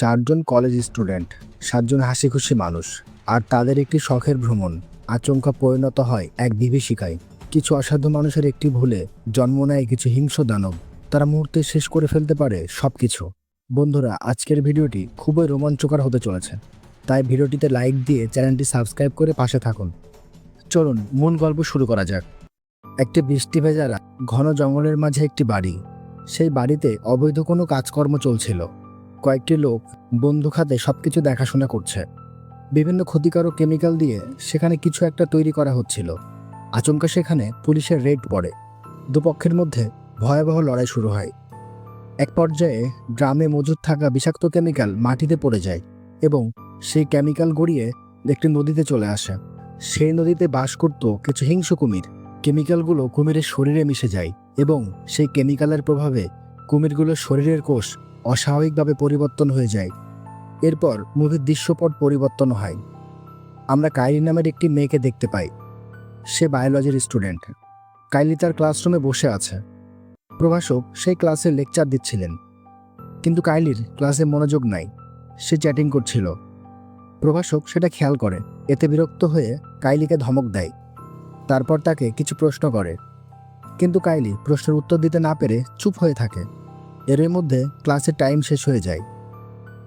চারজন college student, 7জন হাসিখুশি মানুষ, আর তাদের একটি শখের ভ্রমণ আচমকা পরিণত হয় এক বিভীষিকায়। কিছু অসাধু মানুষের একটি ভুলে জন্ম নেয় কিছু হিংস্র দানব। তারা মুহূর্তে শেষ করে ফেলতে পারে সবকিছু। বন্ধুরা, আজকের ভিডিওটি খুবই রোমাঞ্চকর হতে চলেছে, তাই ভিডিওটিতে লাইক দিয়ে চ্যানেলটি সাবস্ক্রাইব করে পাশে থাকুন। চলুন মূল গল্প শুরু করা যাক। একটি বৃষ্টি ভেজা রাত, ঘন জঙ্গলের মাঝে একটি বাড়ি। সেই বাড়িতে অবৈধ কোনো কাজকর্ম চলছিল। কয়েকটি লোক বন্দুক হাতে সবকিছু দেখাশোনা করছে। বিভিন্ন ক্ষতিকারক কেমিক্যাল দিয়ে সেখানে কিছু একটা তৈরি করা হচ্ছিল। আচমকা সেখানে পুলিশের রেড পড়ে। দুপক্ষের মধ্যে ভয়াবহ লড়াই শুরু হয়। এক পর্যায়ে ড্রামে মজুদ থাকা বিষাক্ত কেমিক্যাল মাটিতে পড়ে যায় এবং সেই কেমিক্যাল গড়িয়ে একটি নদীতে চলে আসে। সেই নদীতে বাস করত কিছু হিংস্র কুমির। কেমিক্যালগুলো কুমিরের শরীরে মিশে যায় এবং সেই কেমিক্যালের প্রভাবে কুমিরগুলোর শরীরের কোষ অস্বাভাবিকভাবে পরিবর্তন হয়ে যায়। এরপর মুভির দৃশ্যপট পরিবর্তন হয়। আমরা কাইলি নামের একটি মেয়েকে দেখতে পাই। সে বায়োলজির স্টুডেন্ট। কাইলি তার ক্লাসরুমে বসে আছে। প্রভাষক সেই ক্লাসে লেকচার দিচ্ছিলেন, কিন্তু কাইলির ক্লাসে মনোযোগ নাই। সে চ্যাটিং করছিল। প্রভাষক সেটা খেয়াল করে। এতে বিরক্ত হয়ে কাইলিকে ধমক দেয়। তারপর তাকে কিছু প্রশ্ন করে, কিন্তু কাইলি প্রশ্নের উত্তর দিতে না পেরে চুপ হয়ে থাকে। এর মধ্যে ক্লাসের টাইম শেষ হয়ে যায়।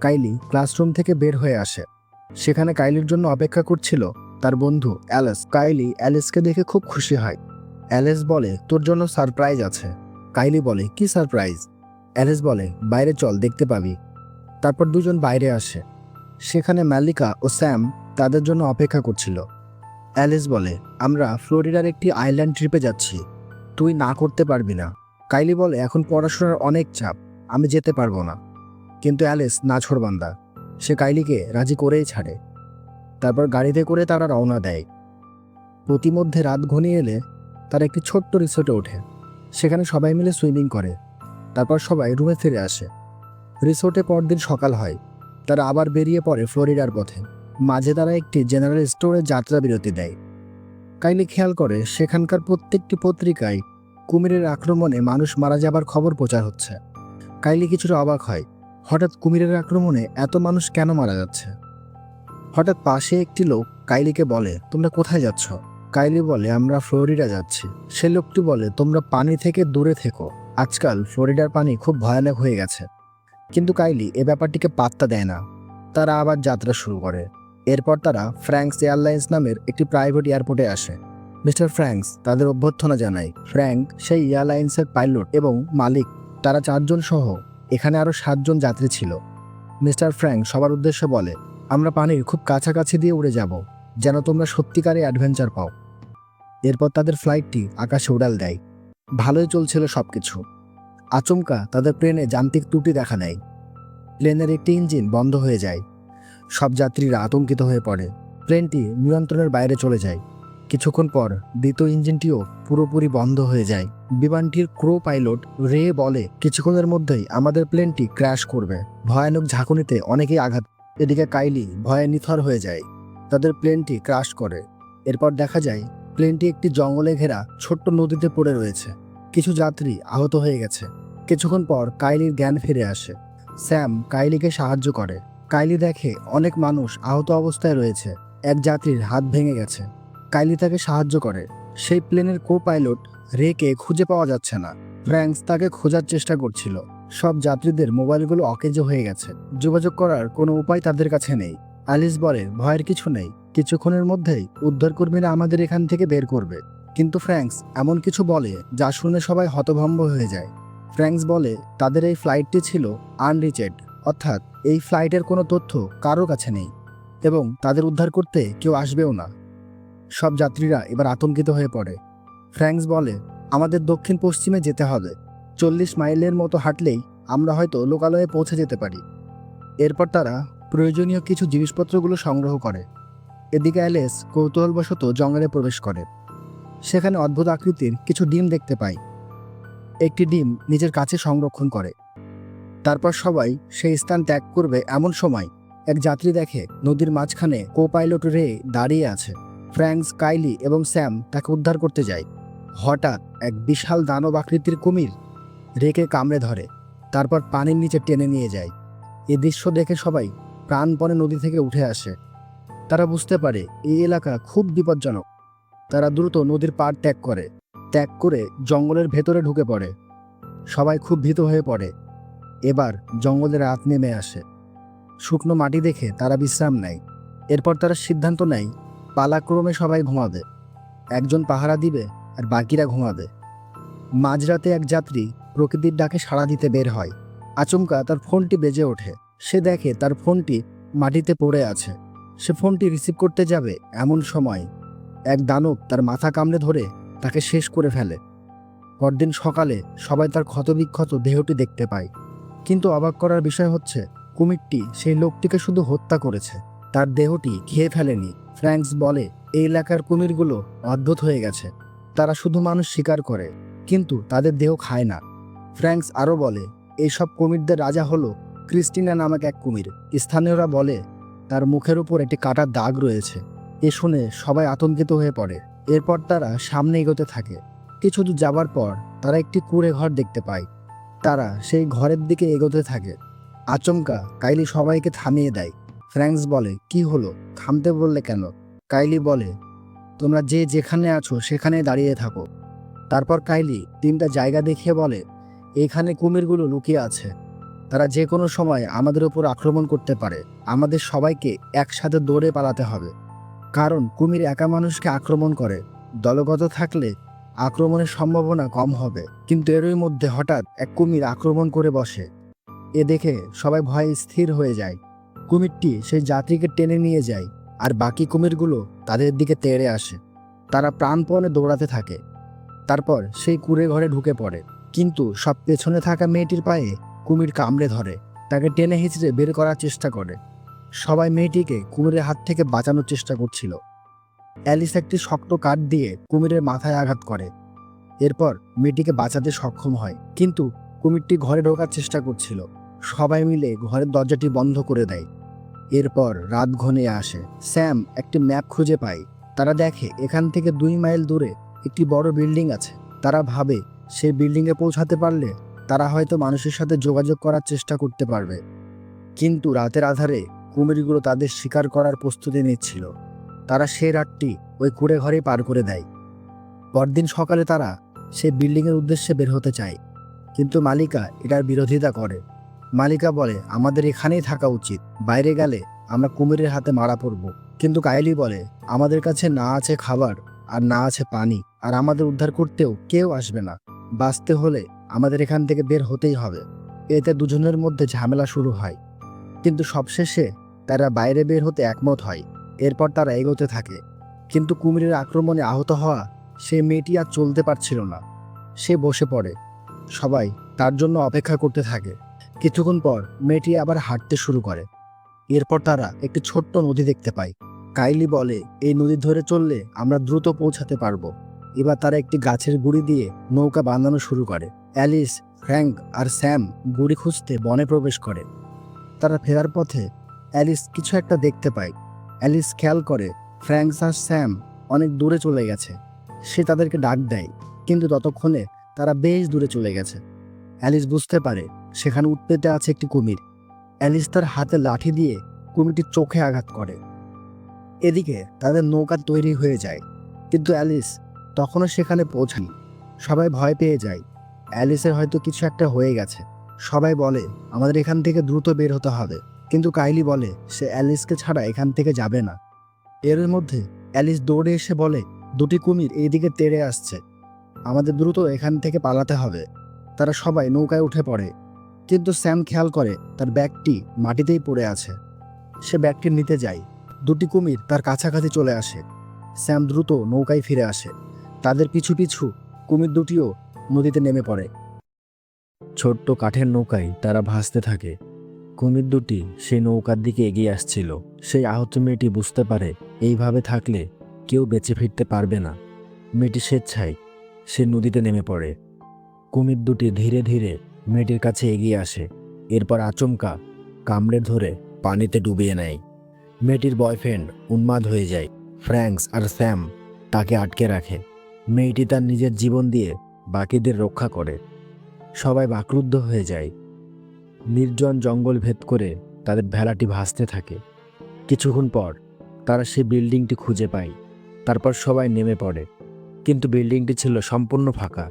কাইলি ক্লাসরুম থেকে বের হয়ে আসে। সেখানে কাইলির জন্য অপেক্ষা করছিল তার বন্ধু অ্যালেস। কাইলি অ্যালেসকে দেখে খুব খুশি হয়। অ্যালেস বলে, তোর জন্য সারপ্রাইজ আছে। কাইলি বলে, কি সারপ্রাইজ? অ্যালেস বলে, বাইরে চল, দেখতে পাবি। তারপর দুজন বাইরে আসে। সেখানে মালিকা ও স্যাম তাদের জন্য অপেক্ষা করছিল। অ্যালেস বলে, আমরা ফ্লোরিডার একটি আইল্যান্ড ট্রিপে যাচ্ছি, তুই না করতে পারবি না। কাইলি বলে, এখন পড়াশোনার অনেক চাপ, আমি যেতে পারবো না। কিন্তু অ্যালেস নাছোড়বান্দা, সে কাইলিকে রাজি করেই ছাড়ে। তারপর গাড়িতে করে তারা রওনা দেয়। প্রতিমধ্যে রাত ঘনিয়ে এলে তারা একটি ছোট্ট রিসোর্টে ওঠে। সেখানে সবাই মিলে সুইমিং করে। তারপর সবাই রুমে ফিরে আসে। রিসোর্টে পরদিন সকাল হয়। তারা আবার বেরিয়ে পড়ে ফ্লোরিডার পথে। মাঝে তারা একটি জেনারেল স্টোরে যাত্রা বিরতি দেয়। কাইলি খেয়াল করে সেখানকার প্রত্যেকটি পত্রিকায় কুমিরের আক্রমণে মানুষ মারা যাবার খবর প্রচার হচ্ছে। কাইলি কিছুটা অবাক হয়, হঠাৎ কুমিরের আক্রমণে এত মানুষ কেন মারা যাচ্ছে। হঠাৎ পাশে একটি লোক কাইলিকে বলে, তোমরা কোথায় যাচ্ছ? কাইলি বলে, আমরা ফ্লোরিডা যাচ্ছি। সে লোকটি বলে, তোমরা পানি থেকে দূরে থেকো, আজকাল ফ্লোরিডার পানি খুব ভয়ানক হয়ে গেছে। কিন্তু কাইলি এ ব্যাপারটিকে পাত্তা দেয় না। তারা আবার যাত্রা শুরু করে। এরপর তারা ফ্র্যাঙ্কস এয়ারলাইন্স নামের একটি প্রাইভেট এয়ারপোর্টে আসে। মিস্টার ফ্র্যাঙ্কস তাদের অভ্যর্থনা জানায়। ফ্র্যাঙ্ক সেই এয়ারলাইন্সের পাইলট এবং মালিক। তারা 4জন সহ এখানে আরও 7জন যাত্রী ছিল। মিস্টার ফ্র্যাঙ্ক সবার উদ্দেশ্যে বলে, আমরা পানির খুব কাছাকাছি দিয়ে উড়ে যাব, যেন তোমরা সত্যিকারে অ্যাডভেঞ্চার পাও। এরপর তাদের ফ্লাইটটি আকাশে উড়াল দেয়। ভালোই চলছিল সবকিছু। আচমকা তাদের প্লেনে যান্ত্রিক ত্রুটি দেখা দেয়। প্লেনের একটি ইঞ্জিন বন্ধ হয়ে যায়। সব যাত্রীরা আতঙ্কিত হয়ে পড়ে। প্লেনটি নিয়ন্ত্রণের বাইরে চলে যায়। কিছুক্ষণ পর দ্বিতীয় ইঞ্জিনটিও পুরোপুরি বন্ধ হয়ে যায়। বিমানটির ক্রো পাইলট রে বলে, কিছুক্ষণের মধ্যেই আমাদের প্লেনটি ক্র্যাশ করবে। ভয়ানক ঝাঁকুনিতে অনেকেই আঘাত। এদিকে কাইলি ভয়ে নিথর হয়ে যায়। তাদের প্লেনটি ক্র্যাশ করে। এরপর দেখা যায় প্লেনটি একটি জঙ্গলে ঘেরা ছোট্ট নদীতে পড়ে রয়েছে। কিছু যাত্রী আহত হয়ে গেছে। কিছুক্ষণ পর কাইলির জ্ঞান ফিরে আসে। স্যাম কাইলিকে সাহায্য করে। কাইলি দেখে অনেক মানুষ আহত অবস্থায় রয়েছে। এক যাত্রীর হাত ভেঙে গেছে। কাইলি তাকে সাহায্য করে। সেই প্লেনের কো পাইলট রেকে খুঁজে পাওয়া যাচ্ছে না। ফ্র্যাঙ্কস তাকে খোঁজার চেষ্টা করছিল। সব যাত্রীদের মোবাইলগুলো অকেজো হয়ে গেছে। যোগাযোগ করার কোনো উপায় তাদের কাছে নেই। অ্যালিস বলে, ভয়ের কিছু নেই, কিছুক্ষণের মধ্যেই উদ্ধারকর্মীরা আমাদের এখান থেকে বের করবে। কিন্তু ফ্র্যাঙ্কস এমন কিছু বলে যা শুনে সবাই হতভম্ব হয়ে যায়। ফ্র্যাঙ্কস বলে, তাদের এই ফ্লাইটটি ছিল আনরিচেড, অর্থাৎ এই ফ্লাইটের কোনো তথ্য কারো কাছে নেই এবং তাদের উদ্ধার করতে কেউ আসবেও না। সব যাত্রীরা এবার আতঙ্কিত হয়ে পড়ে। ফ্র্যাঙ্কস বলে, আমাদের দক্ষিণ পশ্চিমে যেতে হবে। 40 মাইলের মতো হাঁটলেই আমরা হয়তো লোকালয়ে পৌঁছে যেতে পারি। এরপর তারা প্রয়োজনীয় কিছু জিনিসপত্রগুলো সংগ্রহ করে। এদিকে অ্যালেস কৌতূহলবশত জঙ্গলে প্রবেশ করে। সেখানে অদ্ভুত আকৃতির কিছু ডিম দেখতে পায়। একটি ডিম নিজের কাছে সংরক্ষণ করে। তারপর সবাই সেই স্থান ত্যাগ করবে এমন সময় এক যাত্রী দেখে নদীর মাঝখানে কো পাইলট রে দাঁড়িয়ে আছে। ফ্র্যাঙ্কস, কাইলি এবং স্যাম তাকে উদ্ধার করতে যায়। হঠাৎ এক বিশাল দানব আকৃতির কুমির রেকে কামড়ে ধরে, তারপর পানির নিচে টেনে নিয়ে যায়। এ দৃশ্য দেখে সবাই প্রাণপণে নদী থেকে উঠে আসে। তারা বুঝতে পারে এই এলাকা খুব বিপজ্জনক। তারা দ্রুত নদীর পাড় ত্যাগ করে জঙ্গলের ভেতরে ঢুকে পড়ে। সবাই খুব ভীত হয়ে পড়ে। এবার জঙ্গলের রাত নেমে আসে। শুকনো মাটি দেখে তারা বিশ্রাম নেয়। এরপর তারা সিদ্ধান্ত নেয় পালাক্রমে সবাই ঘুমাবে। একজন পাহারা দিবে আর বাকিরা ঘুমাবে। মাঝরাতে এক যাত্রী প্রকৃতির ডাকে সাড়া দিতে বের হয়। আচমকা তার ফোনটি বেজে ওঠে। সে দেখে তার ফোনটি মাটিতে পড়ে আছে। সে ফোনটি রিসিভ করতে যাবে, এমন সময় এক দানব তার মাথা কামড়ে ধরে তাকে শেষ করে ফেলে। পরদিন সকালে সবাই তার ক্ষতবিক্ষত দেহটি দেখতে পায়। কিন্তু অবাক করার বিষয় হচ্ছে, কুমিরটি সেই লোকটিকে শুধু হত্যা করেছে, তার দেহটি খেয়ে ফেলেনি। ফ্র্যাঙ্কস বলে এই এলাকার কুমিরগুলো অদ্ভুত হয়ে গেছে। তারা শুধু মানুষ শিকার করে, কিন্তু তাদের দেহ খায় না। ফ্র্যাঙ্কস আরও বলে এইসব কুমিরদের রাজা হলো ক্রিস্টিনা নামক এক কুমির। স্থানীয়রা বলে তার মুখের উপর একটি কাটার দাগ রয়েছে। এ শুনে সবাই আতঙ্কিত হয়ে পড়ে। এরপর তারা সামনে এগোতে থাকে। কিছু দূর যাবার পর তারা একটি কুঁড়ে ঘর দেখতে পায়। তারা সেই ঘরের দিকে এগোতে থাকে। আচমকা কাইলি সবাইকে থামিয়ে দেয়। ফ্র্যাঙ্কস বলে কি হলো, থামতে বললে কেন? কাইলি বলে তোমরা যে যেখানে আছো সেখানে দাঁড়িয়ে থাকো। তারপর কাইলি 3টা জায়গা দেখিয়ে বলে এখানে কুমিরগুলো লুকিয়ে আছে। তারা যে কোনো সময় আমাদের উপর আক্রমণ করতে পারে। আমাদের সবাইকে একসাথে দৌড়ে পালাতে হবে, কারণ কুমির একা মানুষকে আক্রমণ করে। দলগত থাকলে আক্রমণের সম্ভাবনা কম হবে। কিন্তু এরই মধ্যে হঠাৎ এক কুমির আক্রমণ করে বসে। এ দেখে সবাই ভয়ে স্থির হয়ে যায়। কুমিরটি সেই যাত্রীকে টেনে নিয়ে যায়, আর বাকি কুমিরগুলো তাদের দিকে তেড়ে আসে। তারা প্রাণপণে দৌড়াতে থাকে। তারপর সেই কুঁড়ে ঘরে ঢুকে পড়ে। কিন্তু সব পেছনে থাকা মেয়েটির পায়ে কুমির কামড়ে ধরে, তাকে টেনে হিঁচড়ে বের করার চেষ্টা করে। সবাই মেয়েটিকে কুমিরের হাত থেকে বাঁচানোর চেষ্টা করছিল। অ্যালিস একটি শক্ত কাঠ দিয়ে কুমিরের মাথায় আঘাত করে। এরপর মেয়েটিকে বাঁচাতে সক্ষম হয়, কিন্তু কুমিরটি ঘরে ঢোকার চেষ্টা করছিল। সবাই মিলে ঘরের দরজাটি বন্ধ করে দেয়। এরপর রাত ঘনিয়ে আসে। স্যাম একটি ম্যাপ খুঁজে পায়। তারা দেখে এখান থেকে 2 মাইল দূরে একটি বড় বিল্ডিং আছে। তারা ভাবে সেই বিল্ডিংয়ে পৌঁছাতে পারলে তারা হয়তো মানুষের সাথে যোগাযোগ করার চেষ্টা করতে পারবে। কিন্তু রাতের আধারে কুমিরগুলো তাদের শিকার করার প্রস্তুতি নিচ্ছিল। তারা সেই রাতটি ওই কুঁড়ে ঘরেই পার করে দেয়। পরদিন সকালে তারা সেই বিল্ডিংয়ের উদ্দেশ্যে বের হতে চায়, কিন্তু মালিকা এটার বিরোধিতা করে। মালিকা বলে আমাদের এখানেই থাকা উচিত, বাইরে গেলে আমরা কুমিরের হাতে মারা পড়ব। কিন্তু কাইলি বলে আমাদের কাছে না আছে খাবার আর না আছে পানি, আর আমাদের উদ্ধার করতেও কেউ আসবে না। বাঁচতে হলে আমাদের এখান থেকে বের হতেই হবে। এতে দুজনের মধ্যে ঝামেলা শুরু হয়, কিন্তু সবশেষে তারা বাইরে বের হতে একমত হয়। এরপর তারা এগোতে থাকে। কিন্তু কুমিরের আক্রমণে আহত হওয়া সেই মেয়েটি আর চলতে পারছিল না। সে বসে পড়ে। সবাই তার জন্য অপেক্ষা করতে থাকে। কিছুক্ষণ পর মেয়েটি আবার হাঁটতে শুরু করে। এরপর তারা একটি ছোট্ট নদী দেখতে পায়। কাইলি বলে এই নদী ধরে চললে আমরা দ্রুত পৌঁছাতে পারবো। এবার তারা একটি গাছের গুঁড়ি দিয়ে নৌকা বানানো শুরু করে। অ্যালিস, ফ্র্যাঙ্ক আর স্যাম গুঁড়ি খুঁজতে বনে প্রবেশ করে। তারা ফেরার পথে অ্যালিস কিছু একটা দেখতে পায়। অ্যালিস খেয়াল করে ফ্র্যাঙ্কস আর স্যাম অনেক দূরে চলে গেছে। সে তাদেরকে ডাক দেয়, কিন্তু ততক্ষণে তারা বেশ দূরে চলে গেছে। অ্যালিস বুঝতে পারে সেখানে উৎপেতে আছে একটি কুমির। অ্যালিস তার হাতে লাঠি দিয়ে কুমিরটির চোখে আঘাত করে। এদিকে তাদের নৌকা তৈরি হয়ে যায়, কিন্তু অ্যালিস তখনও সেখানে পৌঁছায়নি। সবাই ভয় পেয়ে যায়। অ্যালিসের হয়তো কিছু একটা হয়ে গেছে। সবাই বলে আমাদের এখান থেকে দ্রুত বের হতে হবে, কিন্তু কাইলি বলে সে অ্যালিসকে ছাড়া এখান থেকে যাবে না। এর মধ্যে অ্যালিস দৌড়ে এসে বলে 2টি কুমির এইদিকে তেড়ে আসছে, আমাদের দ্রুত এখান থেকে পালাতে হবে। তারা সবাই নৌকায় উঠে পড়ে, কিন্তু স্যাম খেয়াল করে তার ব্যাগটি মাটিতেই পড়ে আছে। সে ব্যাগটি নিতে যায়। 2টি কুমির তার কাছাকাছি চলে আসে। স্যাম দ্রুত নৌকায় ফিরে আসে। তাদের পিছু পিছু কুমির দুটিও নদীতে নেমে পড়ে। ছোট্ট কাঠের নৌকায় তারা ভাসতে থাকে। কুমির দুটি সেই নৌকার দিকে এগিয়ে আসছিল। সেই আহত মেয়েটি বুঝতে পারে এইভাবে থাকলে কেউ বেঁচে ফিরতে পারবে না। মেয়েটি স্বেচ্ছায় সে নদীতে নেমে পড়ে। কুমির দুটি ধীরে ধীরে মেয়েটির কাছে এগিয়ে আসে। এরপর আচমকা কামড়ে ধরে পানিতে ডুবিয়ে নেয়। মেয়েটির বয়ফ্রেন্ড উন্মাদ হয়ে যায়। ফ্র্যাঙ্কস আর স্যাম তাকে আটকে রাখে। মেয়েটি তার নিজের জীবন দিয়ে বাকিদের রক্ষা করে। সবাই বাকরুদ্ধ হয়ে যায়। নির্জন জঙ্গল ভেদ করে তাদের ভেলাটি ভাসতে থাকে। কিছুক্ষণ পর তারা সেই বিল্ডিংটি খুঁজে পায়। তারপর সবাই নেমে পড়ে, কিন্তু বিল্ডিংটি ছিল সম্পূর্ণ ফাঁকা।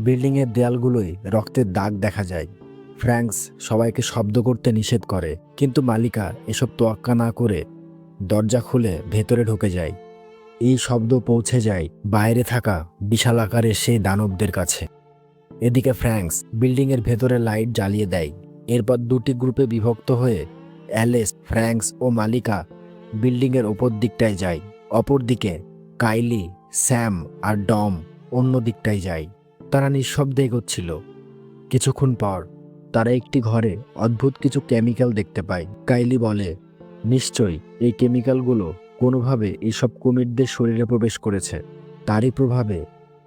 বিল্ডিংয়ের দেয়ালগুলোয় রক্তের দাগ দেখা যায়। ফ্র্যাঙ্কস সবাইকে শব্দ করতে নিষেধ করে, কিন্তু মালিকা এসব তোয়াক্কা না করে দরজা খুলে ভেতরে ঢুকে যায়। এই শব্দ পৌঁছে যায় বাইরে থাকা বিশাল আকারের সেই দানবদের কাছে। এদিকে ফ্র্যাঙ্কস বিল্ডিংয়ের ভেতরে লাইট জ্বালিয়ে দেয়। এরপর দুটি গ্রুপে বিভক্ত হয়ে অ্যালেস, ফ্র্যাঙ্কস ও মালিকা বিল্ডিংয়ের ওপর দিকটায় যায়। অপরদিকে কাইলি, স্যাম আর ডম অন্য দিকটায় যায়। তারা নিঃশব্দে এগোচ্ছিল। কিছুক্ষণ পর তারা একটি ঘরে অদ্ভুত কিছু কেমিক্যাল দেখতে পায়। কাইলি বলে, নিশ্চয়ই এই কেমিক্যালগুলো কোনোভাবে এইসব কুমিরদের শরীরে প্রবেশ করেছে। তারই প্রভাবে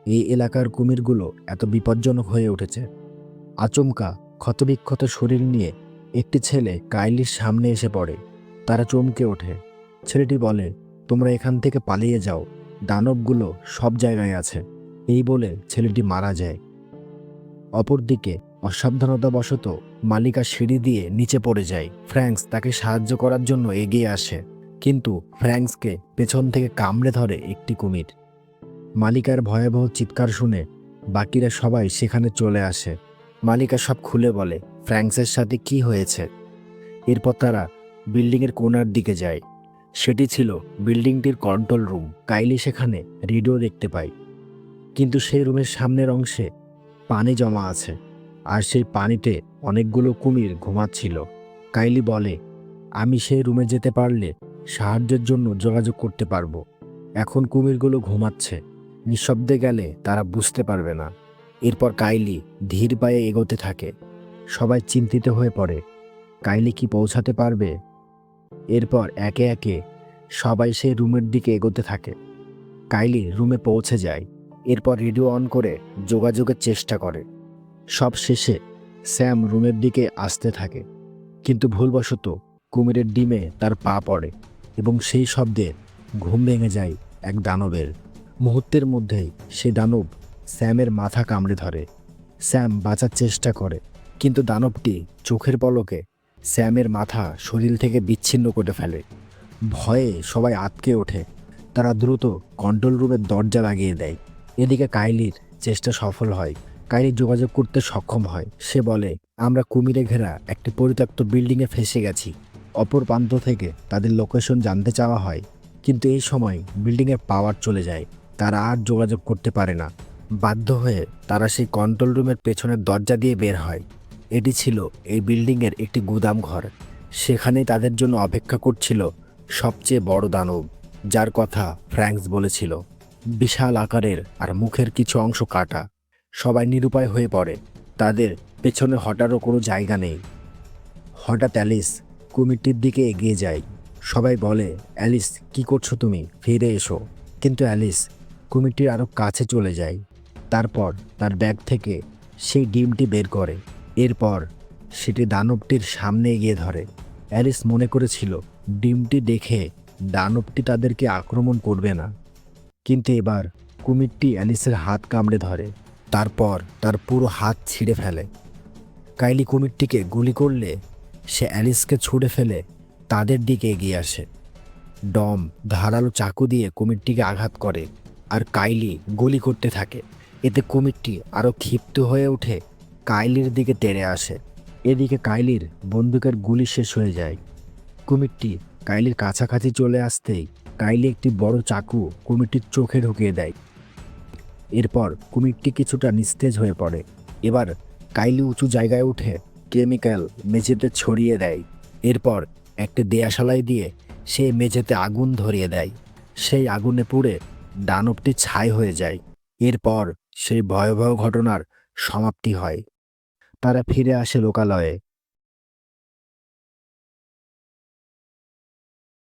এই এলাকার কুমিরগুলো এত বিপজ্জনক হয়ে উঠেছে। আচমকা ক্ষতবিক্ষত শরীর নিয়ে একটি ছেলে কাইলির সামনে এসে পড়ে। তারা চমকে ওঠে। ছেলেটি বলে, তোমরা এখান থেকে পালিয়ে যাও, দানবগুলো সব জায়গায় আছে। এই বলে ছেলেটি মারা যায়। অপরদিকে অসাবধানতাবশত মালিকা সিঁড়ি দিয়ে নিচে পড়ে যায়। ফ্র্যাঙ্কস তাকে সাহায্য করার জন্য এগিয়ে আসে, কিন্তু ফ্র্যাঙ্কসকে পেছন থেকে কামড়ে ধরে একটি কুমির। মালিকার ভয়াবহ চিৎকার শুনে বাকিরা সবাই সেখানে চলে আসে। মালিকা সব খুলে বলে ফ্র্যাঙ্কসের সাথে কি হয়েছে। এরপর তারা বিল্ডিংয়ের কোণার দিকে যায়। সেটি ছিল বিল্ডিংটির কন্ট্রোল রুম। কাইলি সেখানে রেডিও দেখতে পায়, কিন্তু সেই রুমের সামনের অংশে পানি জমা আছে, আর সেই পানিতে অনেকগুলো কুমির ঘুমাচ্ছিল। কাইলি বলে, আমি সেই রুমে যেতে পারলে সাহায্যের জন্য যোগাযোগ করতে পারবো। এখন কুমিরগুলো ঘুমাচ্ছে, নিঃশব্দে গেলে তারা বুঝতে পারবে না। এরপর কাইলি ধীর পায়ে এগোতে থাকে। সবাই চিন্তিত হয়ে পড়ে, কাইলি কি পৌঁছাতে পারবে? এরপর একে একে সবাই সেই রুমের দিকে এগোতে থাকে। কাইলি রুমে পৌঁছে যায়। এরপর রেডিও অন করে যোগাযোগের চেষ্টা করে। সব শেষে স্যাম রুমের দিকে আসতে থাকে, কিন্তু ভুলবশত কুমিরের ডিমে তার পা পড়ে এবং সেই শব্দে ঘুম ভেঙে যায় এক দানবের। মুহূর্তের মধ্যেই সেই দানব স্যামের মাথা কামড়ে ধরে। স্যাম বাঁচার চেষ্টা করে, কিন্তু দানবটি চোখের পলকে স্যামের মাথা শরীর থেকে বিচ্ছিন্ন করে ফেলে। ভয়ে সবাই আঁতকে ওঠে। তারা দ্রুত কন্ট্রোল রুমের দরজা লাগিয়ে দেয়। এদিকে কাইলির চেষ্টা সফল হয়। কাইলি যোগাযোগ করতে সক্ষম হয়। সে বলে, আমরা কুমিরে ঘেরা একটি পরিত্যক্ত বিল্ডিংয়ে ফেসে গেছি। অপর প্রান্ত থেকে তাদের লোকেশন জানতে চাওয়া হয়, কিন্তু এই সময় বিল্ডিংয়ের পাওয়ার চলে যায়। তারা আর যোগাযোগ করতে পারে না। বাধ্য হয়ে তারা সেই কন্ট্রোল রুমের পেছনের দরজা দিয়ে বের হয়। এটি ছিল এই বিল্ডিংয়ের একটি গুদাম ঘর। সেখানেই তাদের জন্য অপেক্ষা করছিল সবচেয়ে বড় দানব, যার কথা ফ্র্যাঙ্কস বলেছিল। বিশাল আকারের আর মুখের কিছু অংশ কাটা। সবাই নিরুপায় হয়ে পড়ে। তাদের পেছনে হটারও কোনো জায়গা নেই। হঠাৎ অ্যালিস কুমিরটির দিকে এগিয়ে যায়। সবাই বলে, অ্যালিস কি করছো তুমি, ফিরে এসো। কিন্তু অ্যালিস কুমিরটির আরও কাছে চলে যায়। তারপর তার ব্যাগ থেকে সেই ডিমটি বের করে। এরপর সেটি দানবটির সামনে এগিয়ে ধরে। অ্যালিস মনে করেছিল ডিমটি দেখে দানবটি তাদেরকে আক্রমণ করবে না, কিন্তু এবার কুমিরটি অ্যালিসের হাত কামড়ে ধরে। তারপর তার পুরো হাত ছিঁড়ে ফেলে। কাইলি কুমিরটিকে গুলি করলে সে অ্যালিসকে ছুঁড়ে ফেলে তাদের দিকে এগিয়ে আসে। ডম ধারালো চাকু দিয়ে কুমিরটিকে আঘাত করে, আর কাইলি গুলি করতে থাকে। এতে কুমিরটি আরও ক্ষিপ্ত হয়ে ওঠে, কাইলির দিকে তেড়ে আসে। এদিকে কাইলির বন্দুকের গুলি শেষ হয়ে যায়। কুমিরটি কাইলির কাছাকাছি চলে আসতেই কাইলি একটি বড় চাকু কুমিরটির চোখে ঢুকিয়ে দেয়। এরপর কুমিরটি কিছুটা নিস্তেজ হয়ে পড়ে। এবার কাইলি উঁচু জায়গায় উঠে কেমিক্যাল মেঝেতে ছড়িয়ে দেয়। এরপর একটি দেয়াশালাই দিয়ে সে মেঝেতে আগুন ধরিয়ে দেয়। সেই আগুনে পুড়ে দানবটি ছাই হয়ে যায়। এরপর সেই ভয়াবহ ঘটনার সমাপ্তি হয়। তারা ফিরে আসে লোকালয়ে।